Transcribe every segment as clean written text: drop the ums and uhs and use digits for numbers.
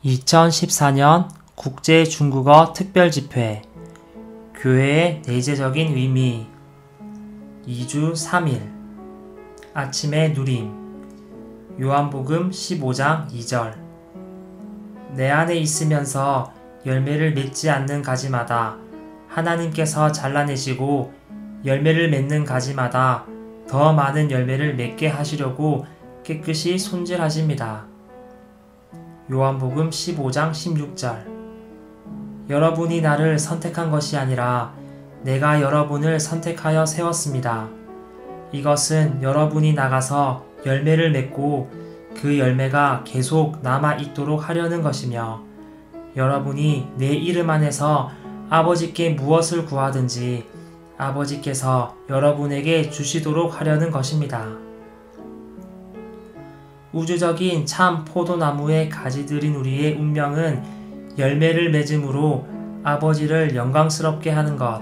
2014년 국제중국어 특별집회 교회의 내재적인 의미 2주 3일 아침의 누림 요한복음 15장 2절 내 안에 있으면서 열매를 맺지 않는 가지마다 하나님께서 잘라내시고 열매를 맺는 가지마다 더 많은 열매를 맺게 하시려고 깨끗이 손질하십니다. 요한복음 15장 16절 여러분이 나를 선택한 것이 아니라 내가 여러분을 선택하여 세웠습니다. 이것은 여러분이 나가서 열매를 맺고 그 열매가 계속 남아있도록 하려는 것이며 여러분이 내 이름 안에서 아버지께 무엇을 구하든지 아버지께서 여러분에게 주시도록 하려는 것입니다. 우주적인 참 포도나무의 가지들인 우리의 운명은 열매를 맺음으로 아버지를 영광스럽게 하는 것,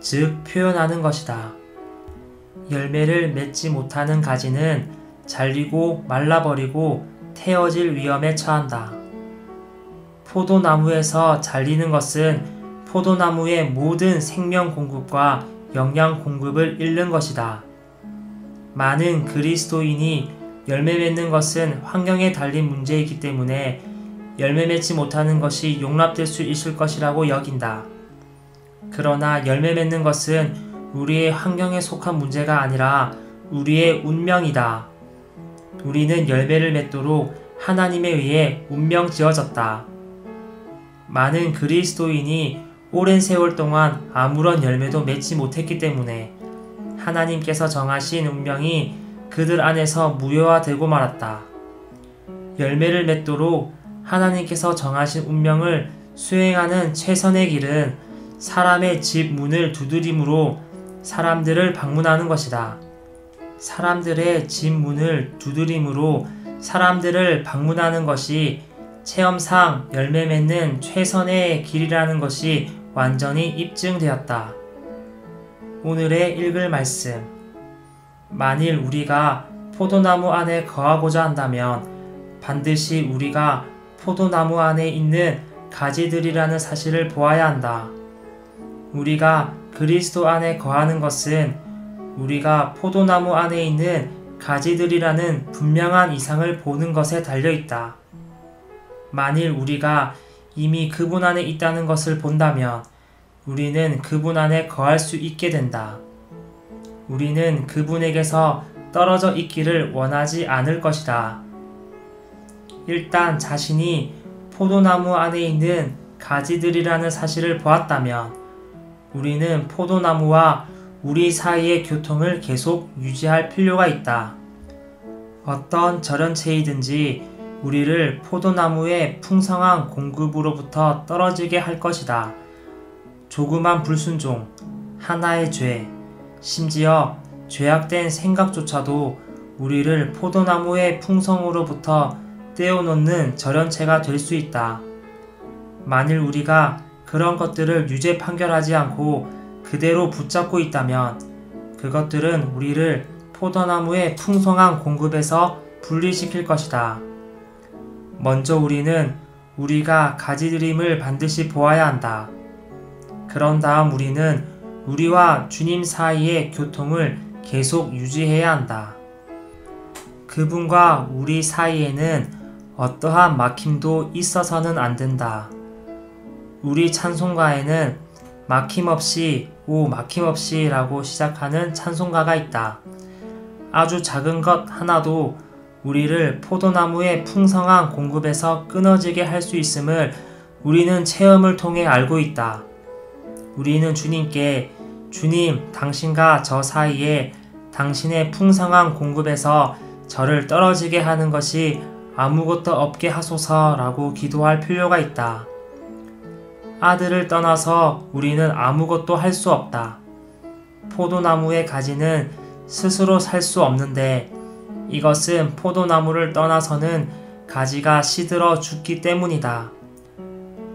즉 표현하는 것이다. 열매를 맺지 못하는 가지는 잘리고 말라버리고 태어질 위험에 처한다. 포도나무에서 잘리는 것은 포도나무의 모든 생명 공급과 영양 공급을 잃는 것이다. 많은 그리스도인이 열매 맺는 것은 환경에 달린 문제이기 때문에 열매 맺지 못하는 것이 용납될 수 있을 것이라고 여긴다. 그러나 열매 맺는 것은 우리의 환경에 속한 문제가 아니라 우리의 운명이다. 우리는 열매를 맺도록 하나님에 의해 운명 지어졌다. 많은 그리스도인이 오랜 세월 동안 아무런 열매도 맺지 못했기 때문에 하나님께서 정하신 운명이 그들 안에서 무효화되고 말았다. 열매를 맺도록 하나님께서 정하신 운명을 수행하는 최선의 길은 사람의 집 문을 두드림으로 사람들을 방문하는 것이다. 사람들의 집 문을 두드림으로 사람들을 방문하는 것이 체험상 열매 맺는 최선의 길이라는 것이 완전히 입증되었다. 오늘의 읽을 말씀 만일 우리가 포도나무 안에 거하고자 한다면 반드시 우리가 포도나무 안에 있는 가지들이라는 사실을 보아야 한다. 우리가 그리스도 안에 거하는 것은 우리가 포도나무 안에 있는 가지들이라는 분명한 이상을 보는 것에 달려있다. 만일 우리가 이미 그분 안에 있다는 것을 본다면 우리는 그분 안에 거할 수 있게 된다. 우리는 그분에게서 떨어져 있기를 원하지 않을 것이다. 일단 자신이 포도나무 안에 있는 가지들이라는 사실을 보았다면 우리는 포도나무와 우리 사이의 교통을 계속 유지할 필요가 있다. 어떤 절연체이든지 우리를 포도나무의 풍성한 공급으로부터 떨어지게 할 것이다. 조그만 불순종, 하나의 죄, 심지어 죄악된 생각조차도 우리를 포도나무의 풍성으로부터 떼어놓는 절연체가 될 수 있다. 만일 우리가 그런 것들을 유죄 판결하지 않고 그대로 붙잡고 있다면 그것들은 우리를 포도나무의 풍성한 공급에서 분리시킬 것이다. 먼저 우리는 우리가 가지들임을 반드시 보아야 한다. 그런 다음 우리는 우리와 주님 사이의 교통을 계속 유지해야 한다. 그분과 우리 사이에는 어떠한 막힘도 있어서는 안 된다. 우리 찬송가에는 막힘없이 오 막힘없이 라고 시작하는 찬송가가 있다. 아주 작은 것 하나도 우리를 포도나무의 풍성한 공급에서 끊어지게 할 수 있음을 우리는 체험을 통해 알고 있다. 우리는 주님께 주님, 당신과 저 사이에 당신의 풍성한 공급에서 저를 떨어지게 하는 것이 아무것도 없게 하소서라고 기도할 필요가 있다. 아들을 떠나서 우리는 아무것도 할 수 없다. 포도나무의 가지는 스스로 살 수 없는데 이것은 포도나무를 떠나서는 가지가 시들어 죽기 때문이다.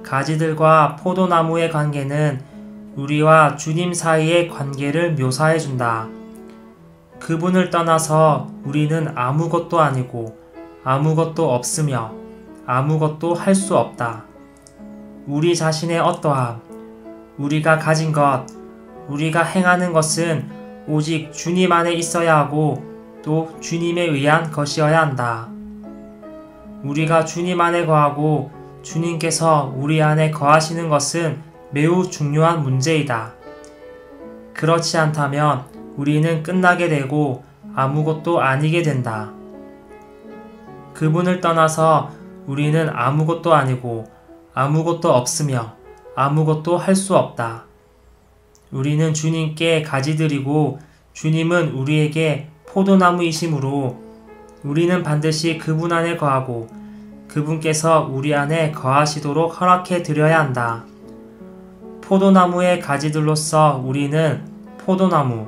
가지들과 포도나무의 관계는 우리와 주님 사이의 관계를 묘사해준다. 그분을 떠나서 우리는 아무것도 아니고 아무것도 없으며 아무것도 할 수 없다. 우리 자신의 어떠함, 우리가 가진 것, 우리가 행하는 것은 오직 주님 안에 있어야 하고 또 주님에 의한 것이어야 한다. 우리가 주님 안에 거하고 주님께서 우리 안에 거하시는 것은 매우 중요한 문제이다. 그렇지 않다면 우리는 끝나게 되고 아무것도 아니게 된다. 그분을 떠나서 우리는 아무것도 아니고 아무것도 없으며 아무것도 할 수 없다. 우리는 주님께 가지들이고 주님은 우리에게 포도나무이심으로 우리는 반드시 그분 안에 거하고 그분께서 우리 안에 거하시도록 허락해 드려야 한다. 포도나무의 가지들로서 우리는 포도나무,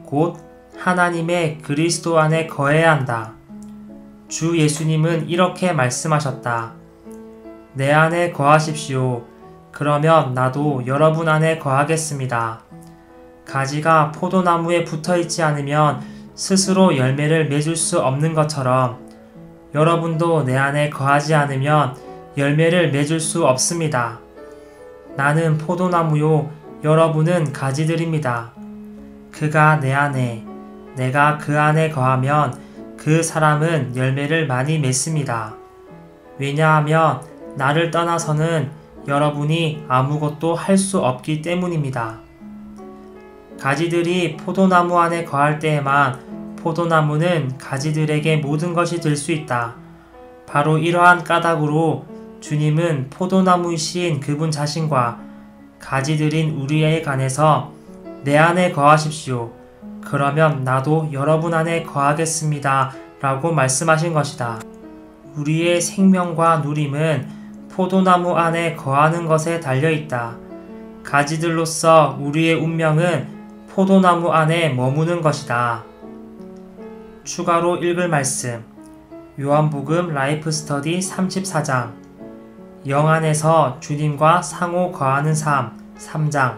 곧 하나님의 그리스도 안에 거해야 한다. 주 예수님은 이렇게 말씀하셨다. 내 안에 거하십시오. 그러면 나도 여러분 안에 거하겠습니다. 가지가 포도나무에 붙어 있지 않으면 스스로 열매를 맺을 수 없는 것처럼 여러분도 내 안에 거하지 않으면 열매를 맺을 수 없습니다. 나는 포도나무요, 여러분은 가지들입니다. 그가 내 안에, 내가 그 안에 거하면 그 사람은 열매를 많이 맺습니다. 왜냐하면 나를 떠나서는 여러분이 아무것도 할 수 없기 때문입니다. 가지들이 포도나무 안에 거할 때에만 포도나무는 가지들에게 모든 것이 될 수 있다. 바로 이러한 까닭으로 주님은 포도나무이신 그분 자신과 가지들인 우리에 관해서 내 안에 거하십시오. 그러면 나도 여러분 안에 거하겠습니다. 라고 말씀하신 것이다. 우리의 생명과 누림은 포도나무 안에 거하는 것에 달려있다. 가지들로서 우리의 운명은 포도나무 안에 머무는 것이다. 추가로 읽을 말씀 요한복음 라이프 스터디 34장 영 안에서 주님과 상호 거하는 삶 3장